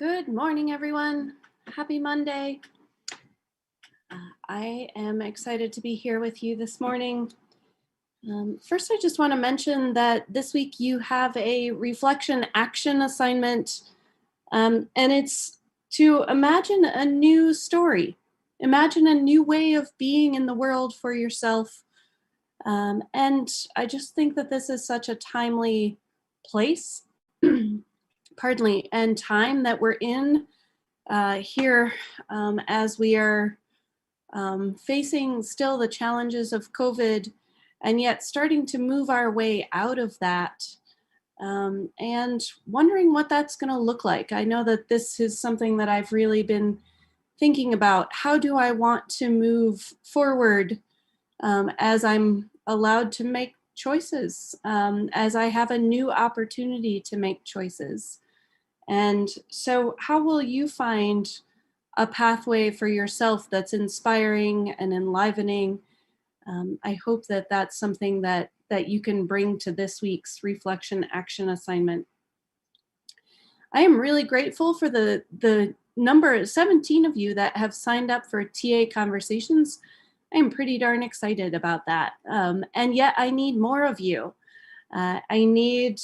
Good morning, everyone. Happy Monday. I am excited to be here with you this morning. First, I just want to mention that this week you have a reflection action assignment, and it's to imagine a new story, imagine a new way of being in the world for yourself. And I just think that this is such a timely place, pardon me, and time that we're in here as we are facing still the challenges of COVID and yet starting to move our way out of that and wondering what that's going to look like. I know that this is something that I've really been thinking about. How do I want to move forward as I'm allowed to make choices, as I have a new opportunity to make choices? And so, how will you find a pathway for yourself that's inspiring and enlivening? I hope that that's something that you can bring to this week's reflection action assignment. I am really grateful for the number 17 of you that have signed up for TA conversations. I am pretty darn excited about that. And yet I need more of you. I need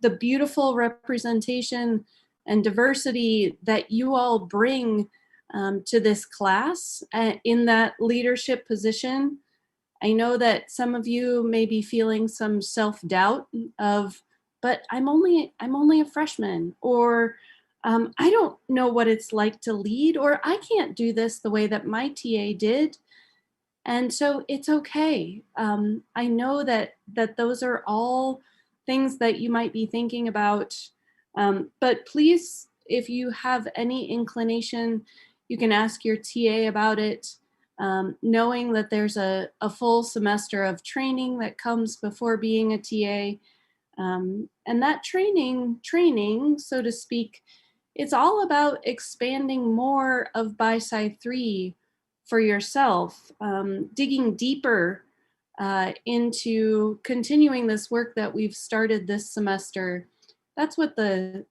the beautiful representation and diversity that you all bring to this class in that leadership position. I know that some of you may be feeling some self-doubt of, but I'm only a freshman, or I don't know what it's like to lead, or I can't do this the way that my TA did. And so it's okay. I know that those are all things that you might be thinking about. But please, if you have any inclination, you can ask your TA about it, knowing that there's a full semester of training that comes before being a TA. And that training, so to speak, it's all about expanding more of BiSci 3 for yourself, digging deeper into continuing this work that we've started this semester. That's what the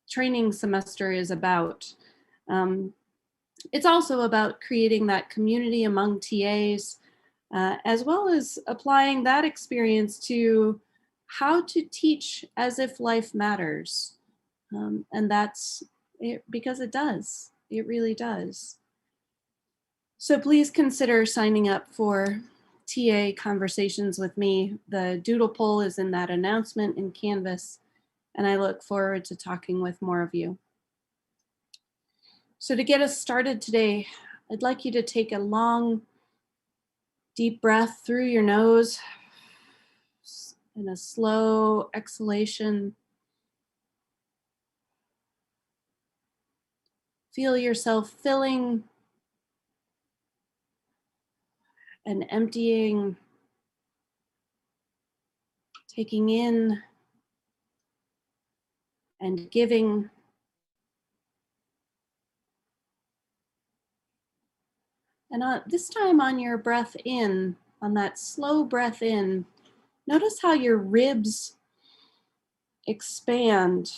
training semester is about. It's also about creating that community among TAs, as well as applying that experience to how to teach as if life matters. And that's it, because it does. It really does. So please consider signing up for TA conversations with me. The doodle poll is in that announcement in Canvas, and I look forward to talking with more of you. So to get us started today, I'd like you to take a long, deep breath through your nose and a slow exhalation. Feel yourself filling and emptying, taking in and giving. And this time on your breath in, on that slow breath in, notice how your ribs expand.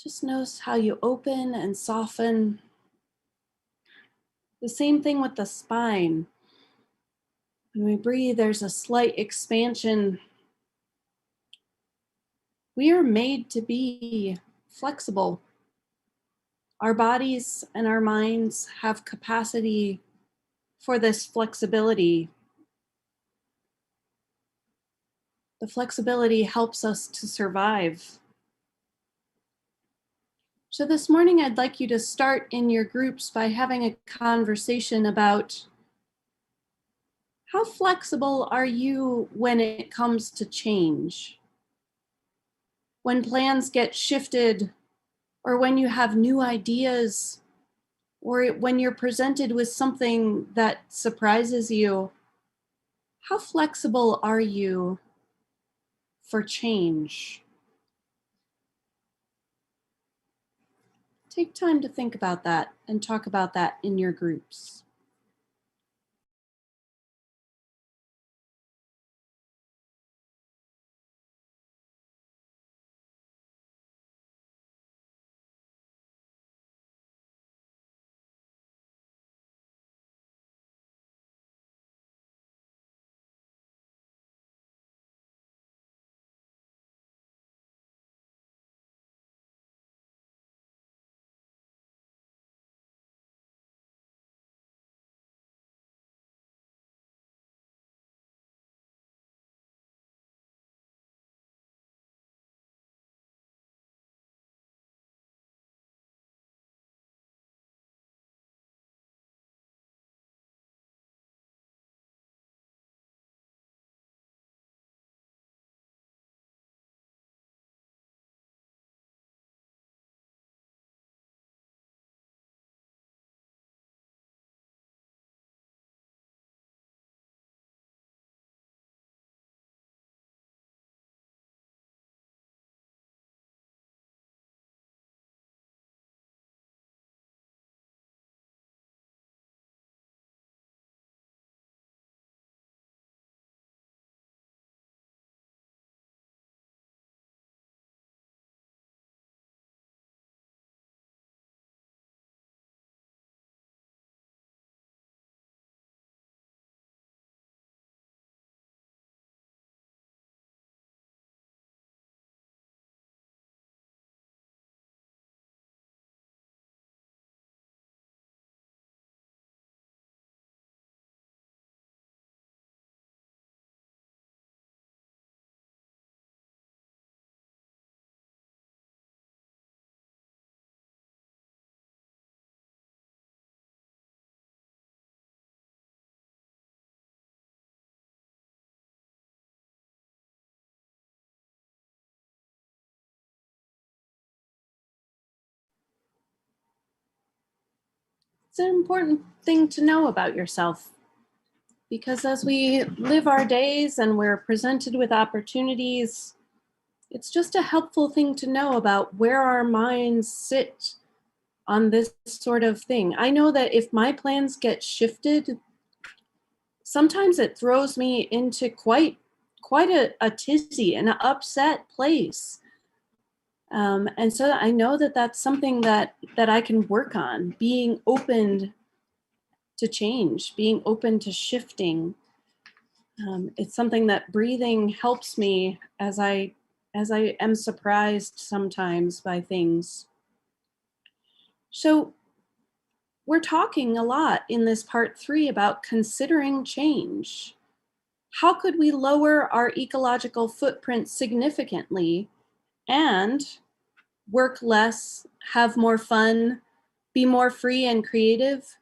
Just notice how you open and soften. The same thing with the spine. When we breathe, there's a slight expansion. We are made to be flexible. Our bodies and our minds have capacity for this flexibility. The flexibility helps us to survive. So this morning, I'd like you to start in your groups by having a conversation about how flexible are you when it comes to change? When plans get shifted, or when you have new ideas, or when you're presented with something that surprises you, how flexible are you for change? Take time to think about that and talk about that in your groups. It's an important thing to know about yourself because as we live our days and we're presented with opportunities, it's just a helpful thing to know about where our minds sit on this sort of thing. I know that if my plans get shifted, sometimes it throws me into quite a tizzy, an upset place. And so I know that that's something that I can work on, being open to change, being open to shifting. It's something that breathing helps me as I am surprised sometimes by things. So we're talking a lot in this part 3 about considering change. How could we lower our ecological footprint significantly and work less, have more fun, be more free and creative,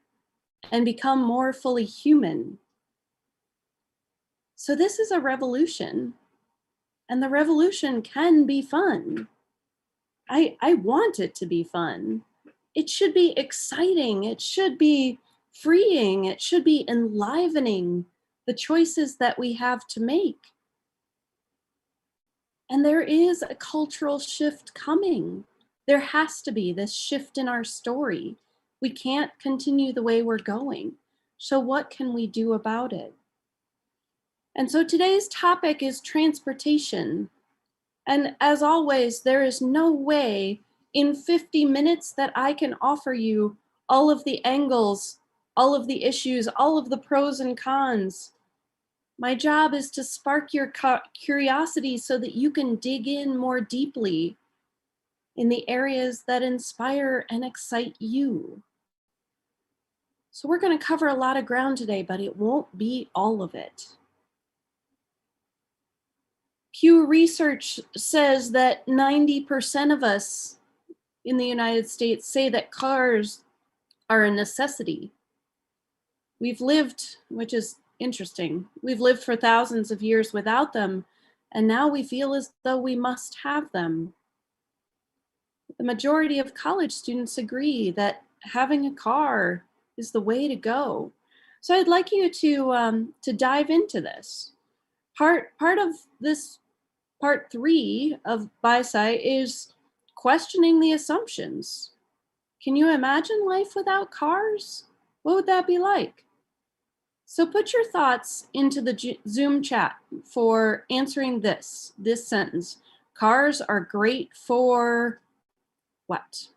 and become more fully human? So this is a revolution, and the revolution can be fun. I want it to be fun. It should be exciting. It should be freeing. It should be enlivening the choices that we have to make. And there is a cultural shift coming. There has to be this shift in our story. We can't continue the way we're going. So, what can we do about it? And so today's topic is transportation. And as always, there is no way in 50 minutes that I can offer you all of the angles, all of the issues, all of the pros and cons. My job is to spark your curiosity so that you can dig in more deeply in the areas that inspire and excite you. So we're going to cover a lot of ground today, but it won't be all of it. Pew Research says that 90% of us in the United States say that cars are a necessity. We've lived, which is interesting, we've lived for thousands of years without them, and now we feel as though we must have them. The majority of college students agree that having a car is the way to go. So I'd like you to dive into this. Part of this part 3 of BiSci is questioning the assumptions. Can you imagine life without cars? What would that be like? So put your thoughts into the Zoom chat for answering this sentence. Cars are great for what?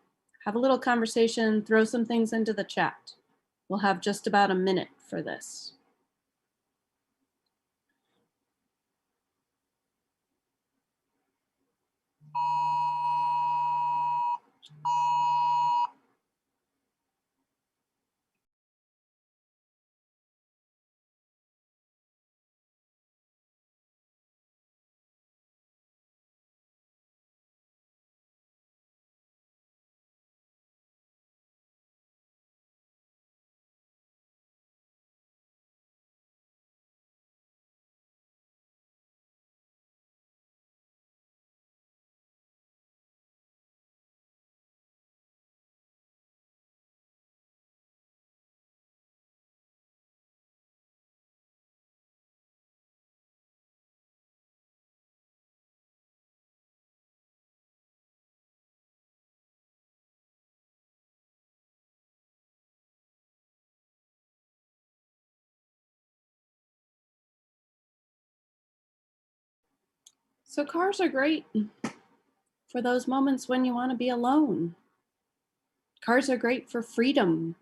Have a little conversation, throw some things into the chat. We'll have just about a minute for this. So cars are great for those moments when you want to be alone. Cars are great for freedom.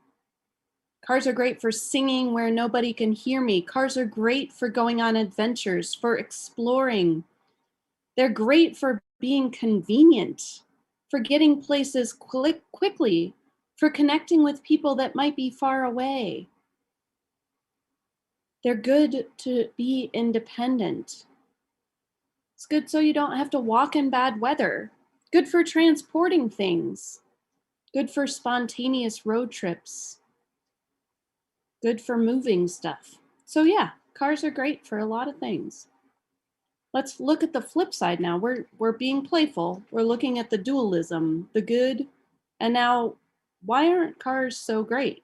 Cars are great for singing where nobody can hear me. Cars are great for going on adventures, for exploring. They're great for being convenient, for getting places quickly, for connecting with people that might be far away. They're good to be independent. It's good so you don't have to walk in bad weather. Good for transporting things. Good for spontaneous road trips. Good for moving stuff. So yeah, cars are great for a lot of things. Let's look at the flip side now. We're being playful. We're looking at the dualism, the good, and now why aren't cars so great?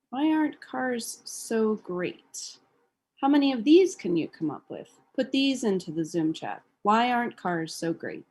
Why aren't cars so great? How many of these can you come up with? Put these into the Zoom chat. Why aren't cars so great?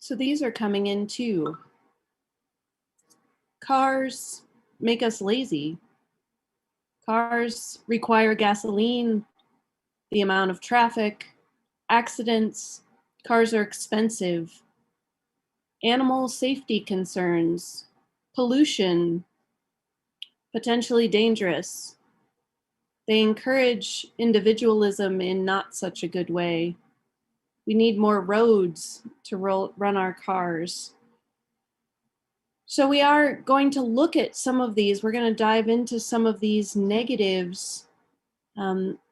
So these are coming in too. Cars make us lazy. Cars require gasoline, the amount of traffic, accidents. Cars are expensive. Animal safety concerns, pollution, potentially dangerous. They encourage individualism in not such a good way. We need more roads to run our cars. So we are going to look at some of these. We're going to dive into some of these negatives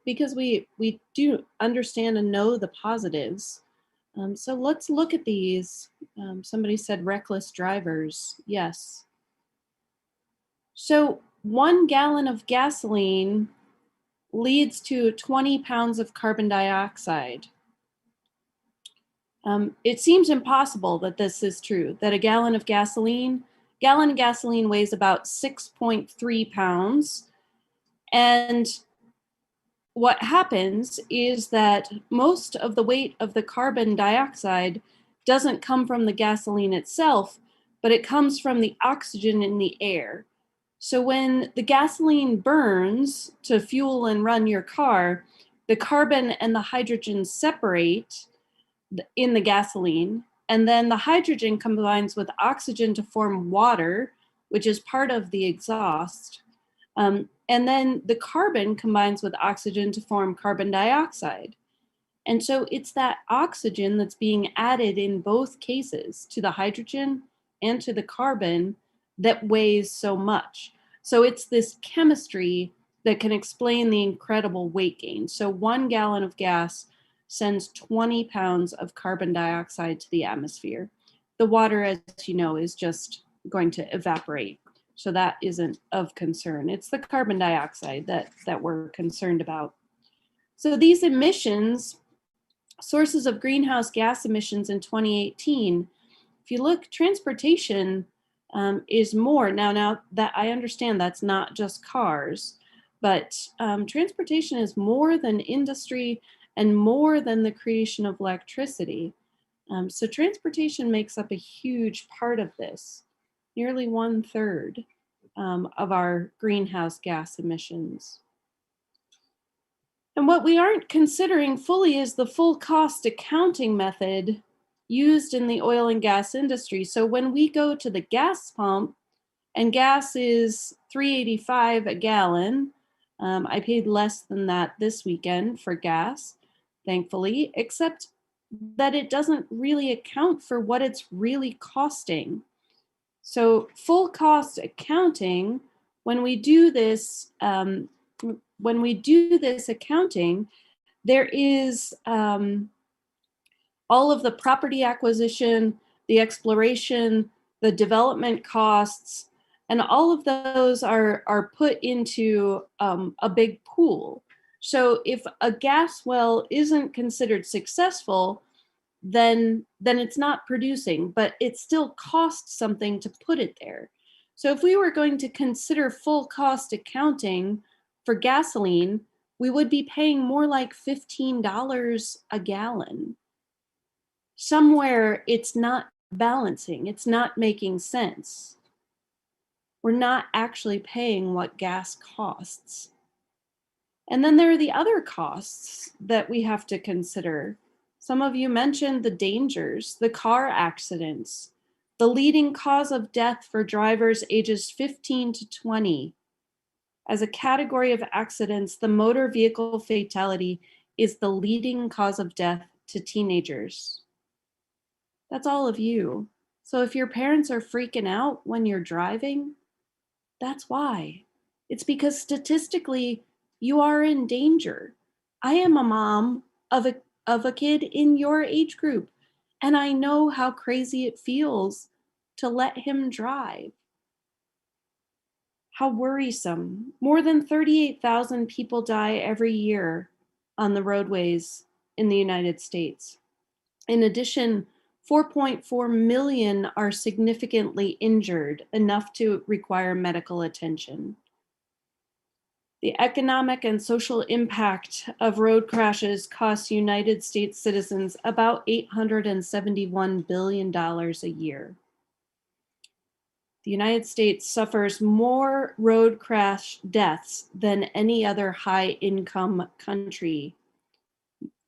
because we do understand and know the positives. So let's look at these. Somebody said reckless drivers. Yes. So 1 gallon of gasoline leads to 20 pounds of carbon dioxide. It seems impossible that this is true, that a gallon of gasoline weighs about 6.3 pounds. And what happens is that most of the weight of the carbon dioxide doesn't come from the gasoline itself, but it comes from the oxygen in the air. So when the gasoline burns to fuel and run your car, the carbon and the hydrogen separate in the gasoline, and then the hydrogen combines with oxygen to form water, which is part of the exhaust. And then the carbon combines with oxygen to form carbon dioxide. And so it's that oxygen that's being added in both cases to the hydrogen and to the carbon that weighs so much. So it's this chemistry that can explain the incredible weight gain. So 1 gallon of gas sends 20 pounds of carbon dioxide to the atmosphere. The water, as you know, is just going to evaporate. So that isn't of concern. It's the carbon dioxide that we're concerned about. So these emissions, sources of greenhouse gas emissions in 2018, if you look, transportation is more. Now that I understand that's not just cars, but transportation is more than industry and more than the creation of electricity. So transportation makes up a huge part of this, nearly 1/3 of our greenhouse gas emissions. And what we aren't considering fully is the full cost accounting method used in the oil and gas industry. So when we go to the gas pump and gas is $3.85 a gallon, I paid less than that this weekend for gas, thankfully, except that it doesn't really account for what it's really costing. So full cost accounting, when we do this, accounting, there is all of the property acquisition, the exploration, the development costs, and all of those are put into a big pool. So if a gas well isn't considered successful, then it's not producing, but it still costs something to put it there. So if we were going to consider full cost accounting for gasoline, we would be paying more like $15 a gallon. Somewhere it's not balancing. It's not making sense. We're not actually paying what gas costs. And then there are the other costs that we have to consider. Some of you mentioned the dangers, the car accidents, the leading cause of death for drivers ages 15 to 20. As a category of accidents, the motor vehicle fatality is the leading cause of death to teenagers. That's all of you. So if your parents are freaking out when you're driving, that's why. It's because statistically, you are in danger. I am a mom of a kid in your age group, and I know how crazy it feels to let him drive. How worrisome. More than 38,000 people die every year on the roadways in the United States. In addition, 4.4 million are significantly injured, enough to require medical attention. The economic and social impact of road crashes costs United States citizens about $871 billion a year. The United States suffers more road crash deaths than any other high-income country,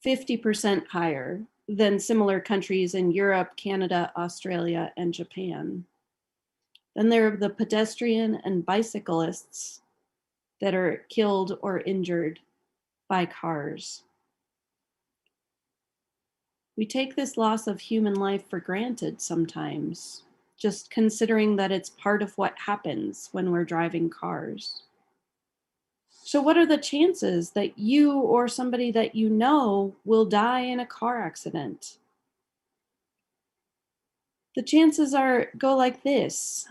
50% higher than similar countries in Europe, Canada, Australia, and Japan. Then there are the pedestrian and bicyclists that are killed or injured by cars. We take this loss of human life for granted sometimes, just considering that it's part of what happens when we're driving cars. So what are the chances that you or somebody that you know will die in a car accident? The chances go like this.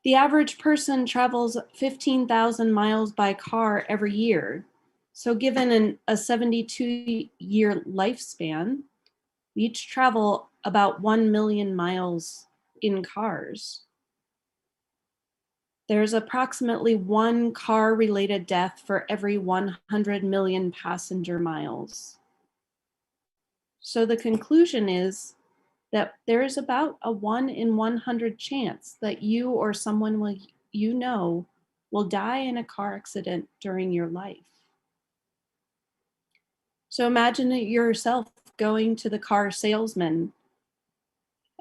The average person travels 15,000 miles by car every year. So given a 72-year lifespan, we each travel about 1 million miles in cars. There's approximately one car-related death for every 100 million passenger miles. So the conclusion is that there is about a 1 in 100 chance that you or someone you know will die in a car accident during your life. So imagine yourself going to the car salesman,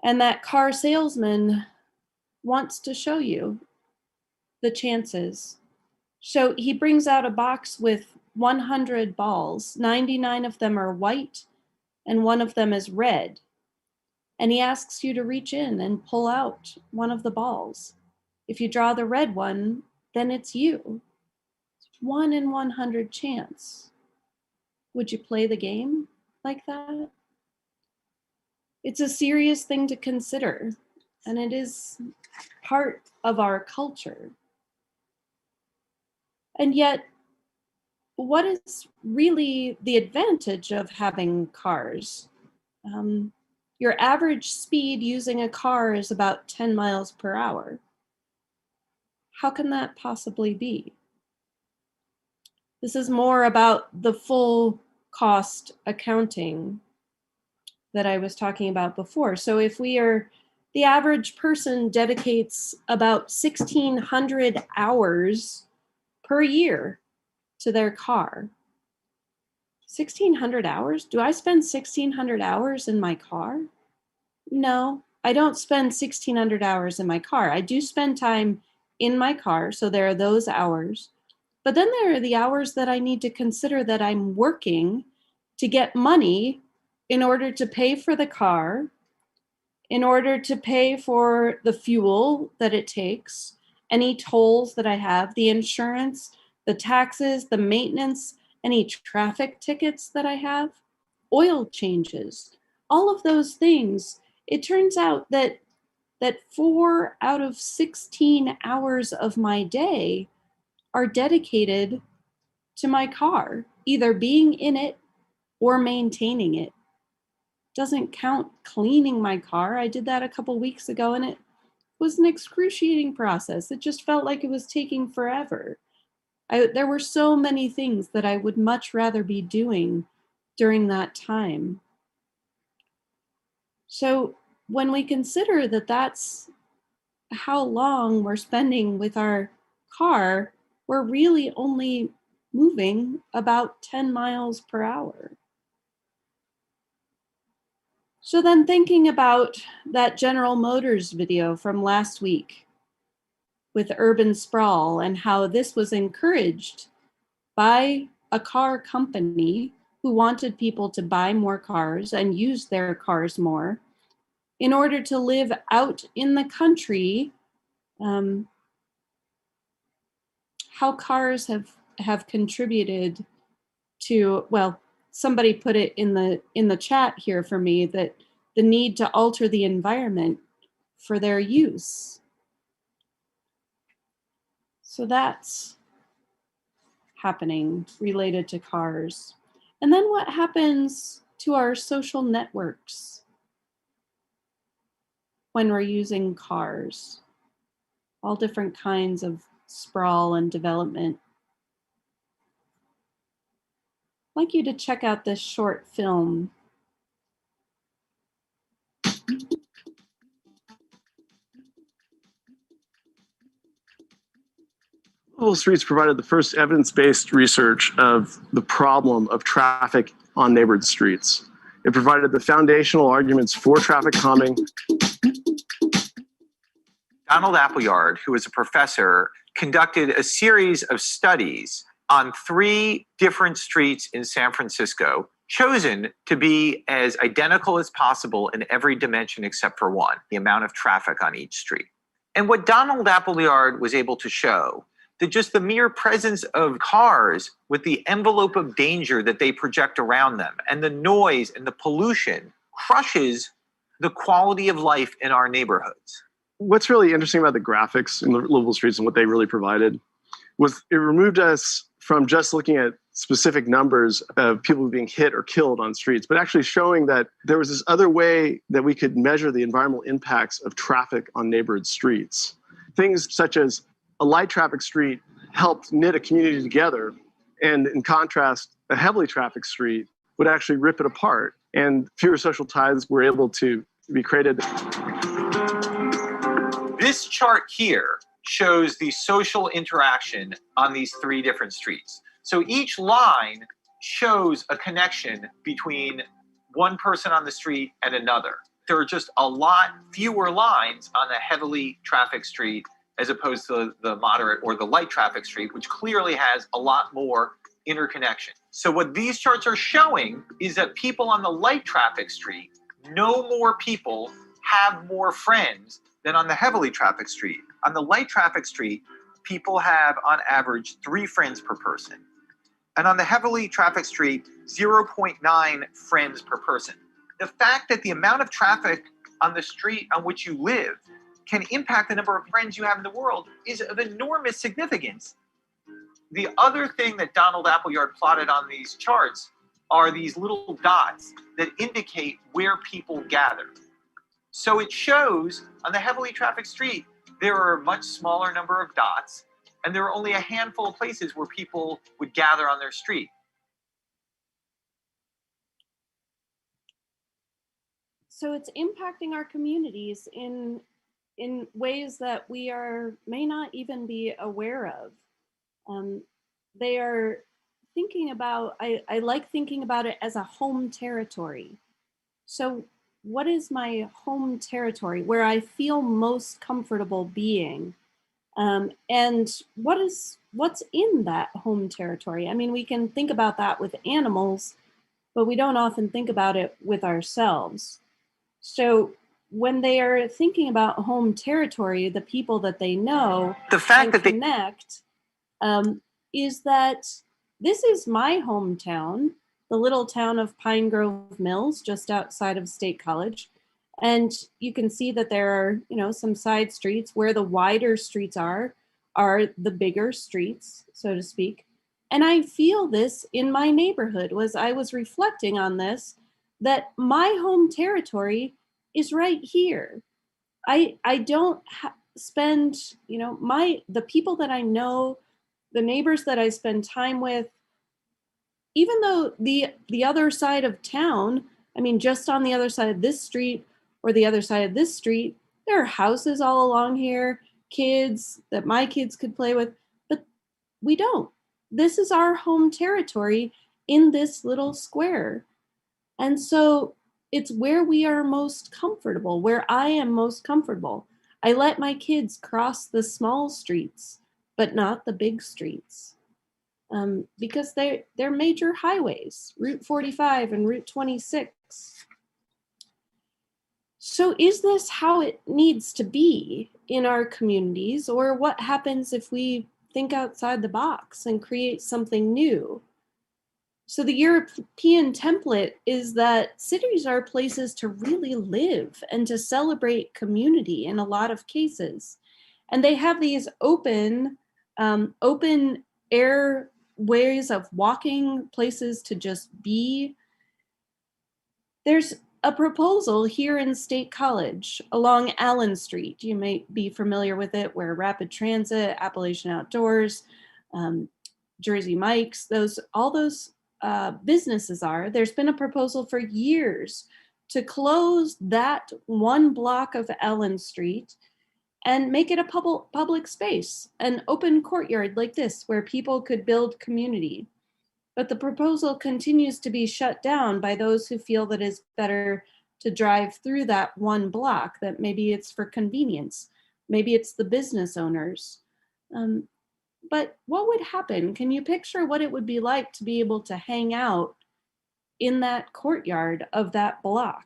and that car salesman wants to show you the chances. So he brings out a box with 100 balls, 99 of them are white, and one of them is red. And he asks you to reach in and pull out one of the balls. If you draw the red one, then it's you. It's 1 in 100 chance. Would you play the game like that? It's a serious thing to consider, and it is part of our culture. And yet, what is really the advantage of having cars? Your average speed using a car is about 10 miles per hour. How can that possibly be? This is more about the full cost accounting that I was talking about before. So if the average person dedicates about 1,600 hours per year to their car. 1,600 hours? Do I spend 1,600 hours in my car? No, I don't spend 1,600 hours in my car. I do spend time in my car, so there are those hours. But then there are the hours that I need to consider that I'm working to get money in order to pay for the car, in order to pay for the fuel that it takes, any tolls that I have, the insurance, the taxes, the maintenance, any traffic tickets that I have, oil changes, all of those things. It turns out that 4 out of 16 hours of my day are dedicated to my car, either being in it or maintaining it. Doesn't count cleaning my car. I did that a couple weeks ago and it was an excruciating process. It just felt like it was taking forever. There were so many things that I would much rather be doing during that time. So when we consider that that's how long we're spending with our car, we're really only moving about 10 miles per hour. So then thinking about that General Motors video from last week with urban sprawl and how this was encouraged by a car company who wanted people to buy more cars and use their cars more in order to live out in the country. How cars have contributed to, well, somebody put it in the chat here for me, that the need to alter the environment for their use. So that's happening related to cars. And then what happens to our social networks when we're using cars? All different kinds of sprawl and development. I'd like you to check out this short film. Livable streets provided the first evidence-based research of the problem of traffic on neighborhood streets. It provided the foundational arguments for traffic calming. Donald Appleyard, who is a professor, conducted a series of studies on 3 different streets in San Francisco, chosen to be as identical as possible in every dimension except for one, the amount of traffic on each street. And what Donald Appleyard was able to show, that just the mere presence of cars with the envelope of danger that they project around them and the noise and the pollution crushes the quality of life in our neighborhoods. What's really interesting about the graphics in the livable streets and what they really provided was it removed us from just looking at specific numbers of people being hit or killed on streets, but actually showing that there was this other way that we could measure the environmental impacts of traffic on neighborhood streets. Things such as a light traffic street helped knit a community together, and in contrast, a heavily trafficked street would actually rip it apart, and fewer social ties were able to be created. This chart here shows the social interaction on these 3 different streets. So each line shows a connection between one person on the street and another. There are just a lot fewer lines on a heavily trafficked street as opposed to the moderate or the light traffic street, which clearly has a lot more interconnection. So what these charts are showing is that people on the light traffic street, no more people have more friends than on the heavily trafficked street. On the light traffic street, people have on average 3 friends per person. And on the heavily trafficked street, 0.9 friends per person. The fact that the amount of traffic on the street on which you live can impact the number of friends you have in the world is of enormous significance. The other thing that Donald Appleyard plotted on these charts are these little dots that indicate where people gather. So it shows on the heavily trafficked street, there are a much smaller number of dots, and there are only a handful of places where people would gather on their street. So it's impacting our communities in ways that we may not even be aware of. They are thinking about, I like thinking about it as a home territory. So what is my home territory, where I feel most comfortable being? And what's in that home territory? I mean, we can think about that with animals, but we don't often think about it with ourselves. So when they are thinking about home territory, the people that they know, the fact that connect, is that this is my hometown, the little town of Pine Grove Mills, just outside of State College. And you can see that there are, some side streets where the wider streets are the bigger streets, so to speak. And I feel this in my neighborhood. I was reflecting on this, that my home territory is right here. I don't spend, the people that I know, the neighbors that I spend time with, even though the other side of town, I mean, just on the other side of this street or the other side of this street, there are houses all along here, kids that my kids could play with, but we don't. This is our home territory in this little square. And so it's where we are most comfortable, where I am most comfortable. I let my kids cross the small streets, but not the big streets, because they're major highways, Route 45 and Route 26. So is this how it needs to be in our communities, or what happens if we think outside the box and create something new? So the European template is that cities are places to really live and to celebrate community in a lot of cases. And they have these open air ways of walking, places to just be. There's a proposal here in State College along Allen Street. You may be familiar with it, where Rapid Transit, Appalachian Outdoors, Jersey Mike's, all those businesses are. There's been a proposal for years to close that one block of Allen Street and make it a public space, an open courtyard like this, where people could build community. But the proposal continues to be shut down by those who feel that it's better to drive through that one block, that maybe it's for convenience, maybe it's the business owners. But what would happen? Can you picture what it would be like to be able to hang out in that courtyard of that block?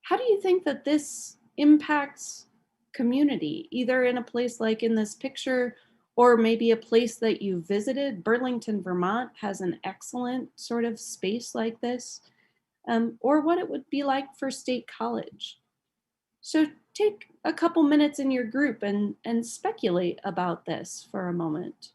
How do you think that this impacts community, either in a place like in this picture, or maybe a place that you visited? Burlington, Vermont has an excellent sort of space like this, or what it would be like for State College. So take a couple minutes in your group and speculate about this for a moment.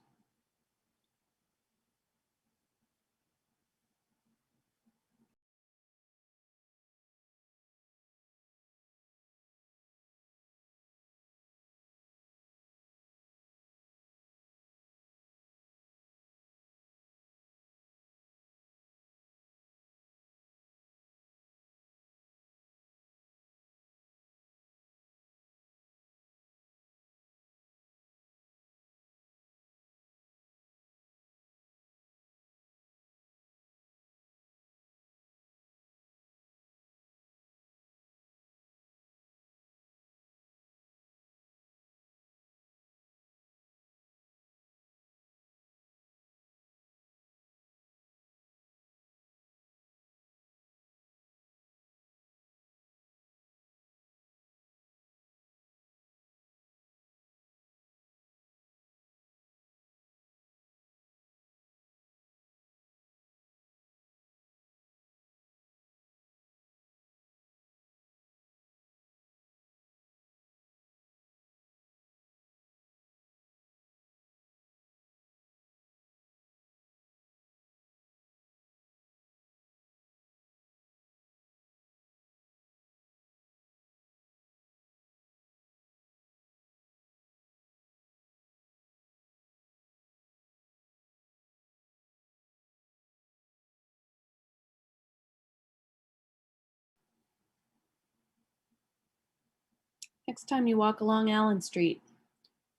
Next time you walk along Allen Street,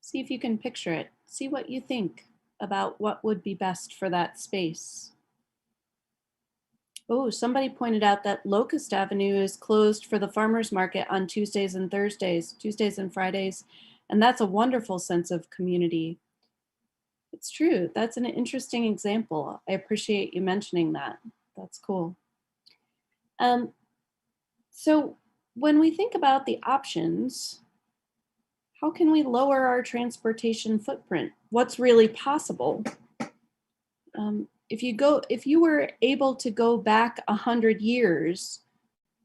see if you can picture it. See what you think about what would be best for that space. Oh, somebody pointed out that Locust Avenue is closed for the farmers market on Tuesdays and Fridays, and that's a wonderful sense of community. It's true. That's an interesting example. I appreciate you mentioning that. That's cool. So when we think about the options, how can we lower our transportation footprint? What's really possible? If you were able to go back 100 years,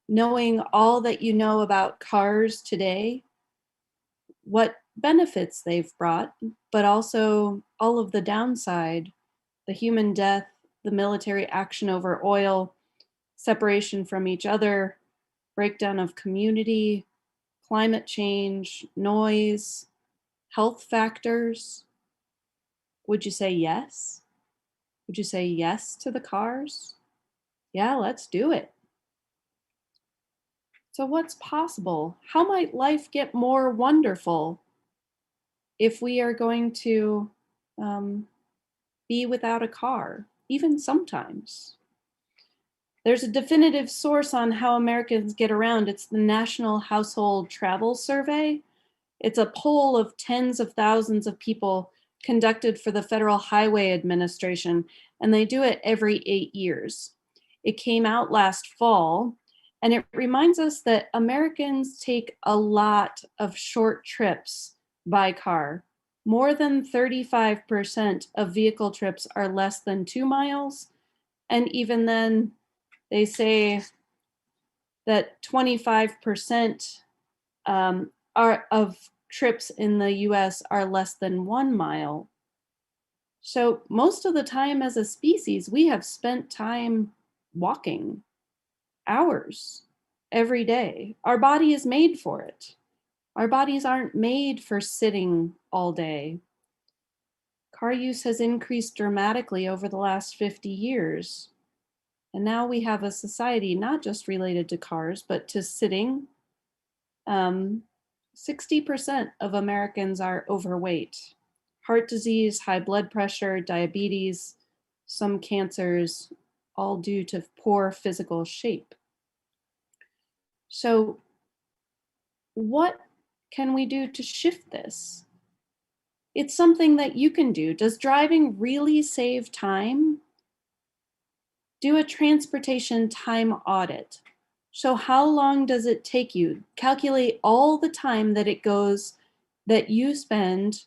knowing all that you know about cars today, what benefits they've brought, but also all of the downside, the human death, the military action over oil, separation from each other, breakdown of community, climate change, noise, health factors. Would you say yes? Would you say yes to the cars? Yeah, let's do it. So, what's possible? How might life get more wonderful if we are going to um, be without a car, even sometimes? There's a definitive source on how Americans get around. It's the National Household Travel Survey. It's a poll of tens of thousands of people conducted for the Federal Highway Administration, and they do it every 8 years. It came out last fall, and it reminds us that Americans take a lot of short trips by car. More than 35% of vehicle trips are less than 2 miles, and even then, they say that 25% of trips in the US are less than 1 mile. So most of the time as a species, we have spent time walking, hours every day. Our body is made for it. Our bodies aren't made for sitting all day. Car use has increased dramatically over the last 50 years. And now we have a society not just related to cars, but to sitting. 60% of Americans are overweight. Heart disease, high blood pressure, diabetes, some cancers, all due to poor physical shape. So, what can we do to shift this? It's something that you can do. Does driving really save time? Do a transportation time audit. So how long does it take you? Calculate all the time that you spend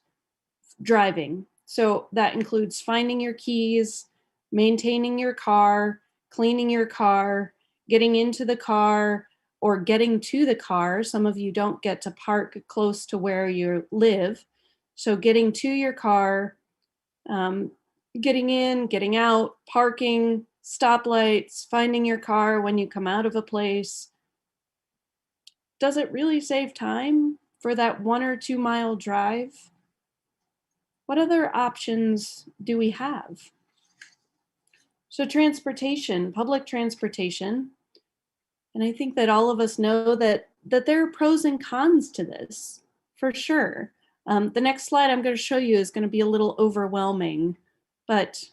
driving. So that includes finding your keys, maintaining your car, cleaning your car, getting into the car, or getting to the car. Some of you don't get to park close to where you live. So getting to your car, getting in, getting out, parking, stoplights, finding your car when you come out of a place. Does it really save time for that 1 or 2 mile drive? What other options do we have? So transportation, public transportation, and I think that all of us know that there are pros and cons to this, for sure. The next slide I'm going to show you is going to be a little overwhelming, but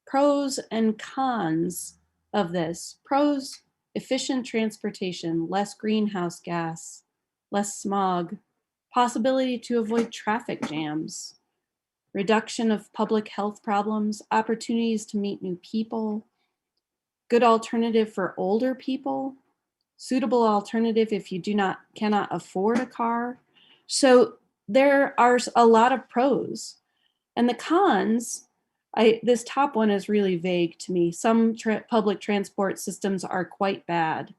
pros and cons of this. Pros: efficient transportation, less greenhouse gas, less smog, possibility to avoid traffic jams, reduction of public health problems, opportunities to meet new people, good alternative for older people, suitable alternative if you cannot afford a car. So there are a lot of pros. And the cons, this top one is really vague to me. Some public transport systems are quite bad.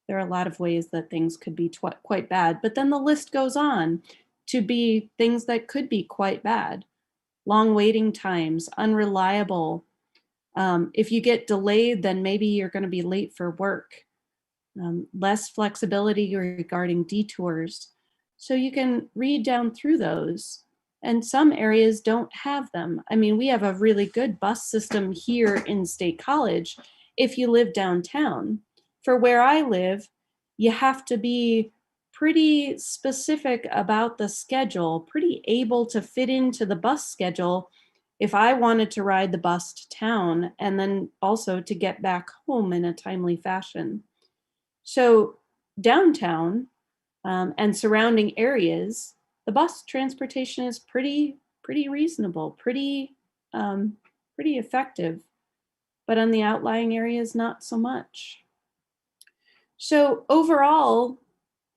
There are a lot of ways that things could be quite bad, but then the list goes on to be things that could be quite bad. Long waiting times, unreliable. If you get delayed, then maybe you're going to be late for work. Less flexibility regarding detours. So you can read down through those. And some areas don't have them. I mean, we have a really good bus system here in State College if you live downtown. For where I live, you have to be pretty specific about the schedule, pretty able to fit into the bus schedule if I wanted to ride the bus to town and then also to get back home in a timely fashion. So downtown and surrounding areas, the bus transportation is pretty reasonable, pretty effective, but on the outlying areas, not so much. So overall,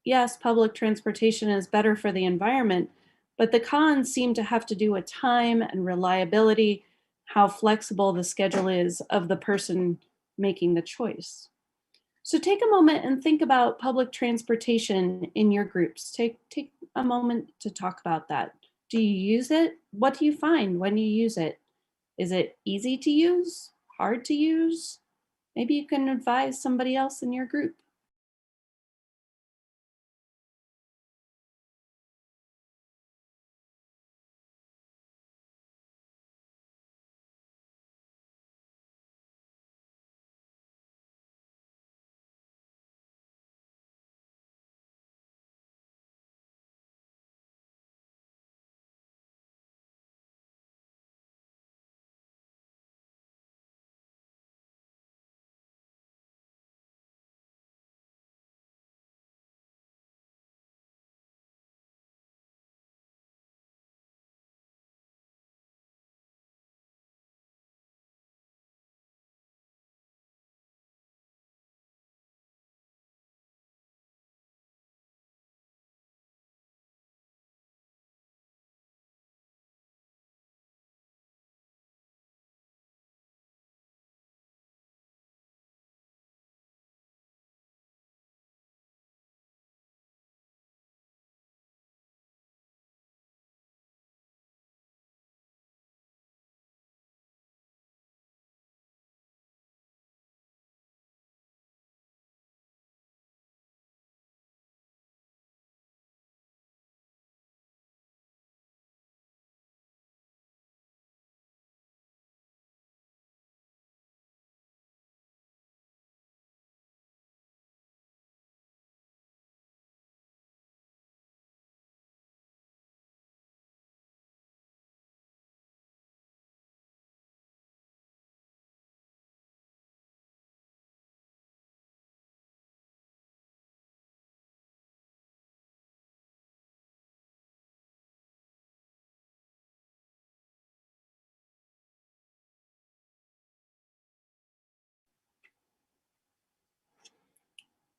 yes, public transportation is better for the environment, but the cons seem to have to do with time and reliability, how flexible the schedule is of the person making the choice. So take a moment and think about public transportation in your groups. Take a moment to talk about that. Do you use it? What do you find when you use it? Is it easy to use? Hard to use? Maybe you can advise somebody else in your group.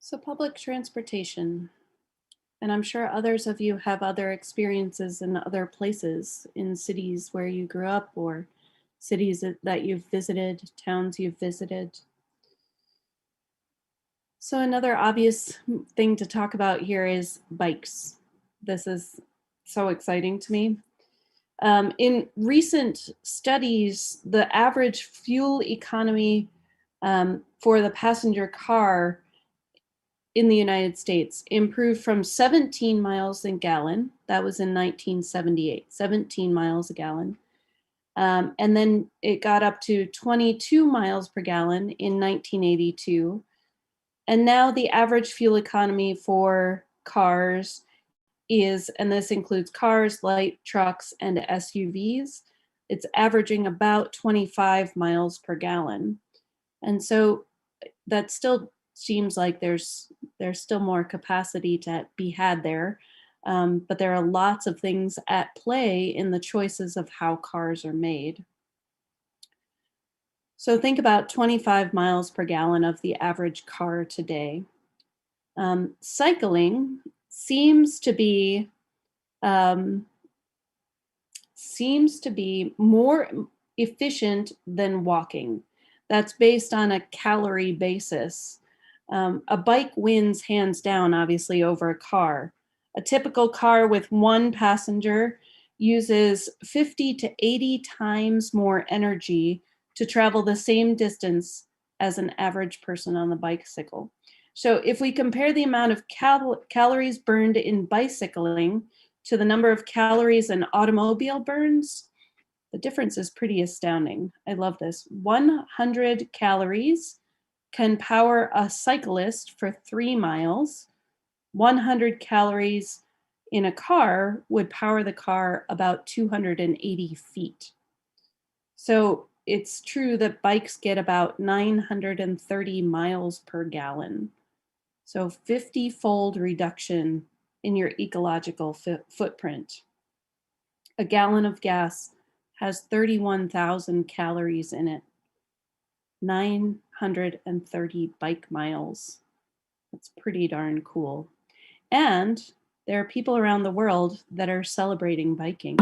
So public transportation, and I'm sure others of you have other experiences in other places, in cities where you grew up or cities that you've visited, towns you've visited. So another obvious thing to talk about here is bikes. This is so exciting to me. In recent studies, the average fuel economy for the passenger car in the United States improved from 17 miles a gallon. That was in 1978, 17 miles a gallon. And then it got up to 22 miles per gallon in 1982. And now the average fuel economy for cars is, and this includes cars, light trucks, and SUVs, it's averaging about 25 miles per gallon. And so that still seems like there's still more capacity to be had there. But there are lots of things at play in the choices of how cars are made. So think about 25 miles per gallon of the average car today. Cycling seems to be more efficient than walking. That's based on a calorie basis. A bike wins hands down, obviously, over a car. A typical car with one passenger uses 50 to 80 times more energy to travel the same distance as an average person on the bicycle. So if we compare the amount of calories burned in bicycling to the number of calories an automobile burns, the difference is pretty astounding. I love this. 100 calories can power a cyclist for 3 miles. 100 calories in a car would power the car about 280 feet. So it's true that bikes get about 930 miles per gallon. So 50-fold reduction in your ecological footprint. A gallon of gas has 31,000 calories in it. 930 bike miles. That's pretty darn cool. And there are people around the world that are celebrating biking.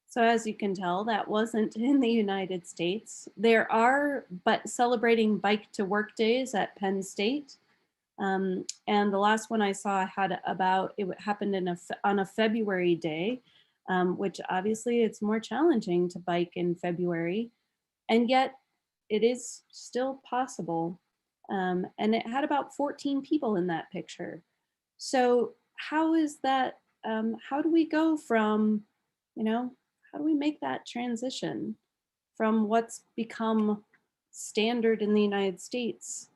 So as you can tell, that wasn't in the United States. There are celebrating bike to work days at Penn State. And the last one I saw had it happened on a February day, which obviously it's more challenging to bike in February, and yet it is still possible. And it had about 14 people in that picture. So how is that, how do we go from, how do we make that transition from what's become standard in the United States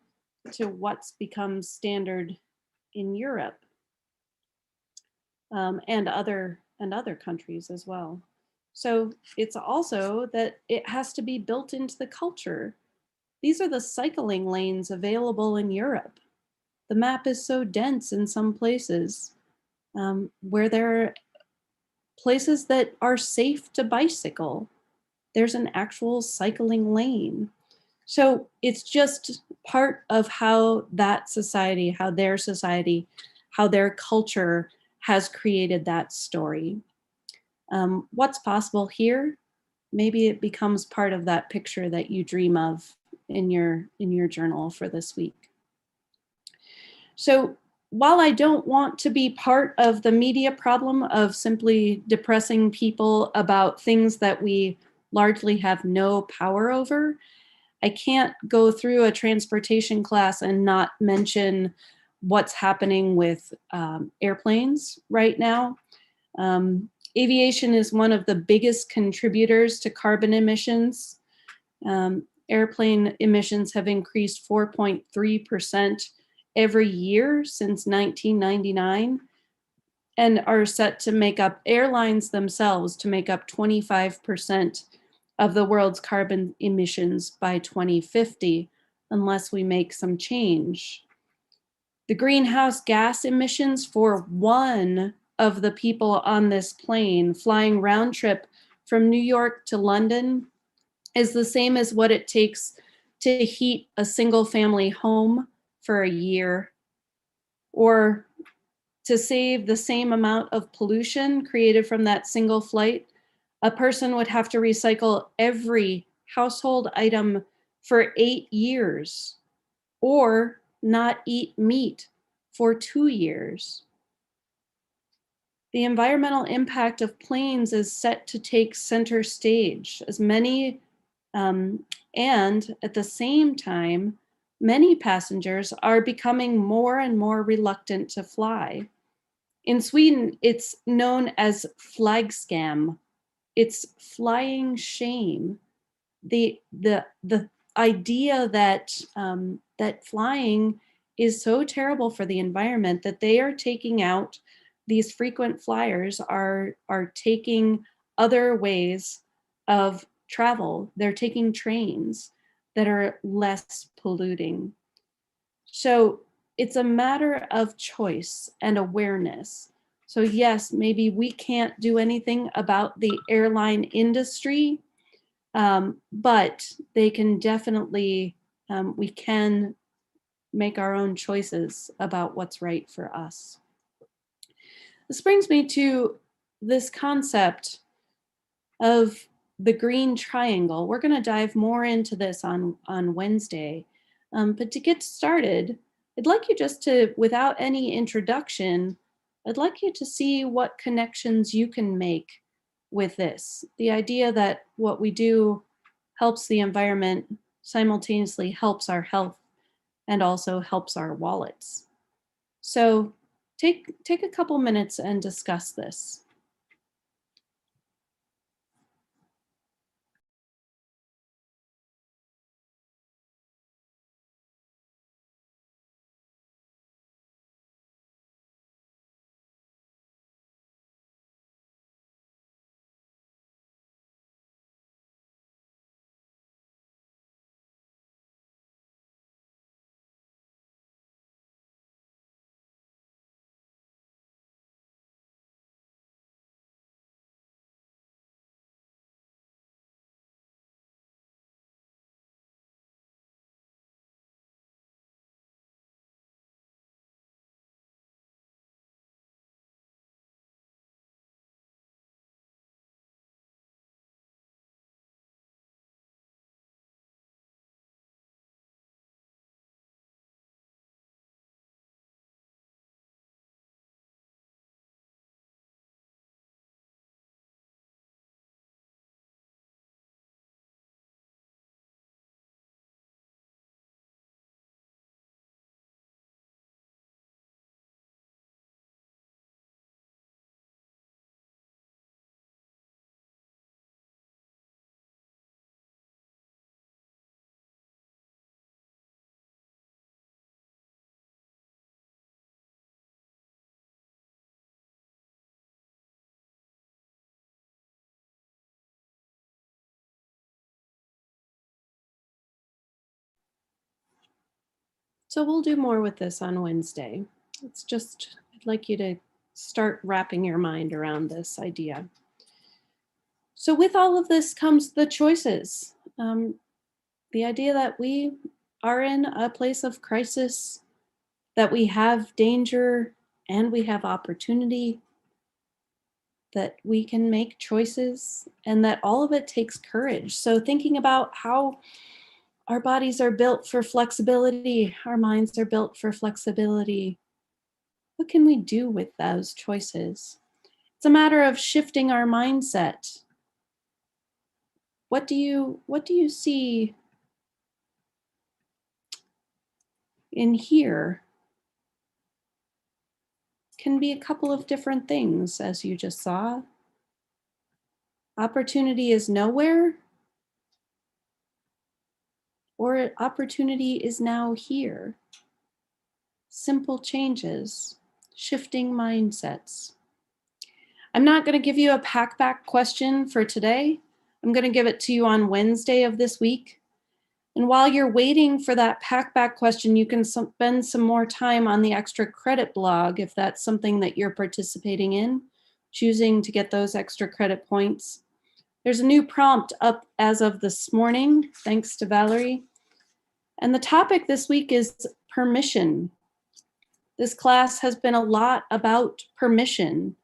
to what's become standard in Europe and other countries as well? So it's also that it has to be built into the culture. These are the cycling lanes available in Europe. The map is so dense in some places where there are places that are safe to bicycle. There's an actual cycling lane. So it's just part of how that society, how their culture has created that story. What's possible here? Maybe it becomes part of that picture that you dream of in your journal for this week. So while I don't want to be part of the media problem of simply depressing people about things that we largely have no power over, I can't go through a transportation class and not mention what's happening with airplanes right now. Aviation is one of the biggest contributors to carbon emissions. Airplane emissions have increased 4.3% every year since 1999 and are set to make up, airlines themselves, to make up 25% of the world's carbon emissions by 2050, unless we make some change. The greenhouse gas emissions for one of the people on this plane flying round trip from New York to London is the same as what it takes to heat a single family home for a year, or to save the same amount of pollution created from that single flight, a person would have to recycle every household item for 8 years or not eat meat for 2 years. The environmental impact of planes is set to take center stage as many, and at the same time, many passengers are becoming more and more reluctant to fly. In Sweden, it's known as flagskam. It's flying shame. The idea that that flying is so terrible for the environment that they are taking out, these frequent flyers are taking other ways of travel. They're taking trains that are less polluting. So it's a matter of choice and awareness. So yes, maybe we can't do anything about the airline industry, but they can definitely, we can make our own choices about what's right for us. This brings me to this concept of the green triangle. We're going to dive more into this on Wednesday. But to get started, I'd like you just to, without any introduction, I'd like you to see what connections you can make with this. The idea that what we do helps the environment, simultaneously helps our health, and also helps our wallets. So take a couple minutes and discuss this. So we'll do more with this on Wednesday. It's just, I'd like you to start wrapping your mind around this idea. So with all of this comes the choices. The idea that we are in a place of crisis, that we have danger and we have opportunity, that we can make choices, and that all of it takes courage. So thinking about how our bodies are built for flexibility, our minds are built for flexibility, What can we do with those choices? It's a matter of shifting our mindset. What do you see in here? Can be a couple of different things, as you just saw. Opportunity is nowhere, or opportunity is now here. Simple changes, shifting mindsets. I'm not going to give you a pack-back question for today. I'm going to give it to you on Wednesday of this week. And while you're waiting for that pack-back question, you can spend some more time on the extra credit blog if that's something that you're participating in, choosing to get those extra credit points. There's a new prompt up as of this morning, thanks to Valerie. And the topic this week is permission. This class has been a lot about permission.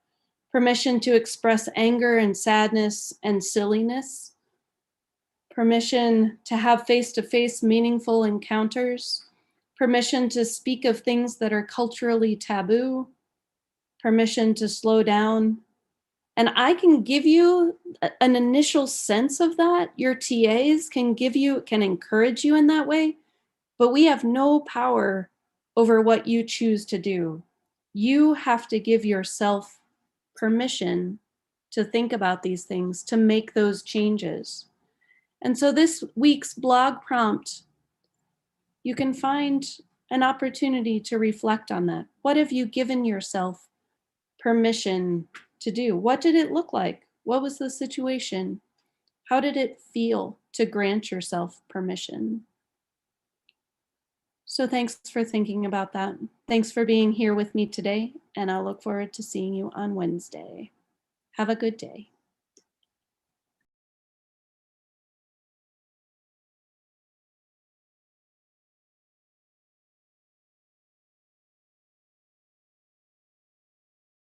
Permission to express anger and sadness and silliness. Permission to have face-to-face meaningful encounters. Permission to speak of things that are culturally taboo. Permission to slow down. And I can give you an initial sense of that. Your TAs can encourage you in that way, but we have no power over what you choose to do. You have to give yourself permission to think about these things, to make those changes. And so this week's blog prompt, you can find an opportunity to reflect on that. What have you given yourself permission to do? What did it look like? What was the situation? How did it feel to grant yourself permission? So thanks for thinking about that. Thanks for being here with me today, and I'll look forward to seeing you on Wednesday. Have a good day.